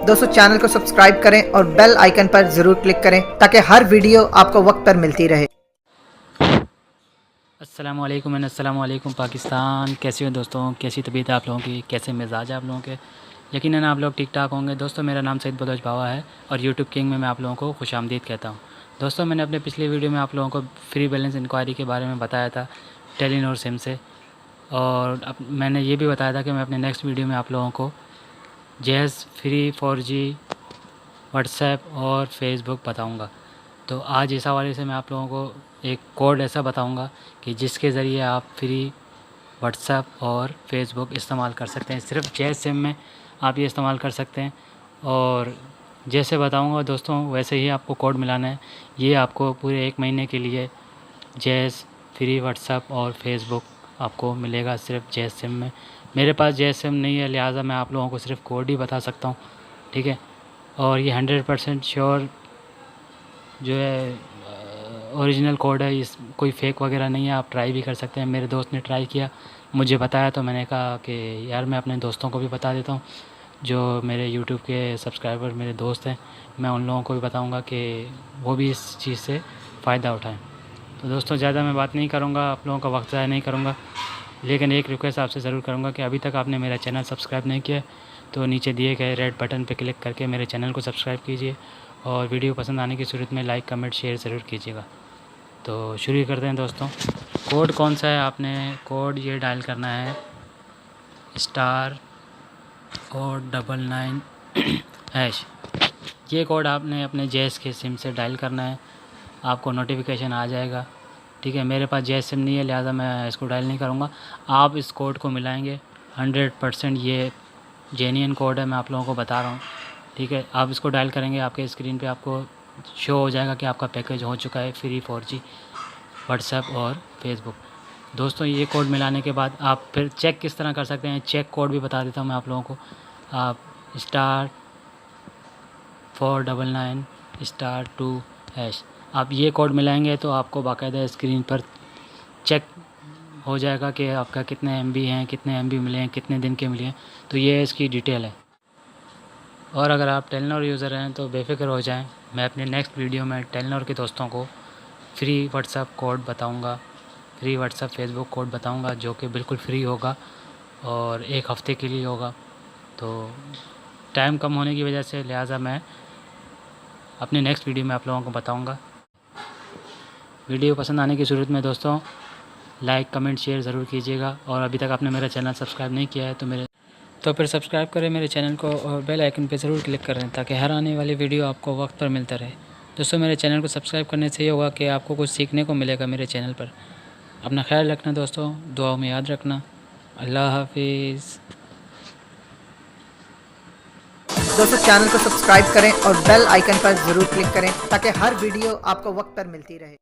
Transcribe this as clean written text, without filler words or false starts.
दोस्तों चैनल को सब्सक्राइब करें और बेल आइकन पर ज़रूर क्लिक करें ताकि हर वीडियो आपको वक्त पर मिलती रहे। अस्सलाम वालेकुम पाकिस्तान। कैसे हो दोस्तों, कैसी तबीयत है आप लोगों की, कैसे मिजाज है आप लोगों के। यकीनन आप लोग ठीक ठाक होंगे। दोस्तों मेरा नाम सईद बलोच बावा है और यूट्यूब किंग में मैं आप लोगों को खुशामदीद कहता हूँ। दोस्तों मैंने अपने पिछले वीडियो में आप लोगों को फ्री बैलेंस इंक्वायरी के बारे में बताया था टेलीनॉर सिम से, और मैंने ये भी बताया था कि मैं अपने नेक्स्ट वीडियो में आप लोगों को जैज़ फ्री 4G व्हाट्सएप और फेसबुक बताऊँगा। तो आज इस हवाले से मैं आप लोगों को एक कोड ऐसा बताऊंगा कि जिसके ज़रिए आप फ्री व्हाट्सएप और फेसबुक इस्तेमाल कर सकते हैं। सिर्फ जैज़ सिम में आप ये इस्तेमाल कर सकते हैं और जैसे बताऊंगा दोस्तों वैसे ही आपको कोड मिलाना है। ये आपको पूरे 1 महीने के लिए जैज़ फ्री व्हाट्सएप और फेसबुक आपको मिलेगा सिर्फ जैज़ सिम में। मेरे पास जैज़ सिम नहीं है, लिहाजा मैं आप लोगों को सिर्फ कोड ही बता सकता हूँ, ठीक है। और ये 100% श्योर जो है ओरिजिनल कोड है, इस कोई फेक वगैरह नहीं है। आप ट्राई भी कर सकते हैं। मेरे दोस्त ने ट्राई किया, मुझे बताया, तो मैंने कहा कि यार मैं अपने दोस्तों को भी बता देता हूँ जो मेरे यूट्यूब के सब्सक्राइबर मेरे दोस्त हैं, मैं उन लोगों को भी बताऊँगा कि वो भी इस चीज़ से फ़ायदा उठाएँ। तो दोस्तों ज़्यादा मैं बात नहीं करूँगा, आप लोगों का वक्त ज़ाया नहीं करूँगा, लेकिन एक रिक्वेस्ट आपसे ज़रूर करूँगा कि अभी तक आपने मेरा चैनल सब्सक्राइब नहीं किया तो नीचे दिए गए रेड बटन पर क्लिक करके मेरे चैनल को सब्सक्राइब कीजिए और वीडियो पसंद आने की सूरत में लाइक कमेंट शेयर ज़रूर कीजिएगा। तो शुरू करते हैं दोस्तों। कोड कौन सा है, आपने कोड ये डायल करना है *499#। ये कोड आपने अपने जैज़ के सिम से डायल करना है, आपको नोटिफिकेशन आ जाएगा, ठीक है। मेरे पास जैज़ सिम नहीं है लिहाजा मैं इसको डायल नहीं करूँगा। आप इस कोड को मिलाएंगे 100% ये जेन्युइन कोड है, मैं आप लोगों को बता रहा हूँ, ठीक है। आप इसको डायल करेंगे, आपके स्क्रीन पे आपको शो हो जाएगा कि आपका पैकेज हो चुका है फ्री 4G व्हाट्सएप और फेसबुक। दोस्तों ये कोड मिलाने के बाद आप फिर चेक किस तरह कर सकते हैं, चेक कोड भी बता देता हूँ मैं आप लोगों को। आप *499*2# आप ये कोड मिलाएंगे तो आपको बाकायदा स्क्रीन पर चेक हो जाएगा कि आपका कितने MB हैं, कितने MB मिले हैं, कितने दिन के मिले हैं। तो ये इसकी डिटेल है। और अगर आप टेलीनॉर यूज़र हैं तो बेफिक्र हो जाएं, मैं अपने नेक्स्ट वीडियो में टेलीनॉर के दोस्तों को फ्री व्हाट्सएप कोड बताऊंगा, फ्री व्हाट्सएप फेसबुक कोड बताऊंगा जो कि बिल्कुल फ्री होगा और 1 हफ़्ते के लिए होगा। तो टाइम कम होने की वजह से लिहाजा मैं अपने नेक्स्ट वीडियो में आप लोगों को बताऊंगा। वीडियो पसंद आने की सूरत में दोस्तों लाइक कमेंट शेयर ज़रूर कीजिएगा और अभी तक आपने मेरा चैनल सब्सक्राइब नहीं किया है तो फिर सब्सक्राइब करें मेरे चैनल को और बेल आइकन पे ज़रूर क्लिक करें ताकि हर आने वाली वीडियो आपको वक्त पर मिलता रहे। दोस्तों मेरे चैनल को सब्सक्राइब करने से ये होगा कि आपको कुछ सीखने को मिलेगा मेरे चैनल पर। अपना ख्याल रखना दोस्तों, दुआओं में याद रखना। अल्लाह हाफिज़। दोस्तों चैनल को सब्सक्राइब करें और बेल आइकन पर ज़रूर क्लिक करें ताकि हर वीडियो आपको वक्त पर मिलती रहे।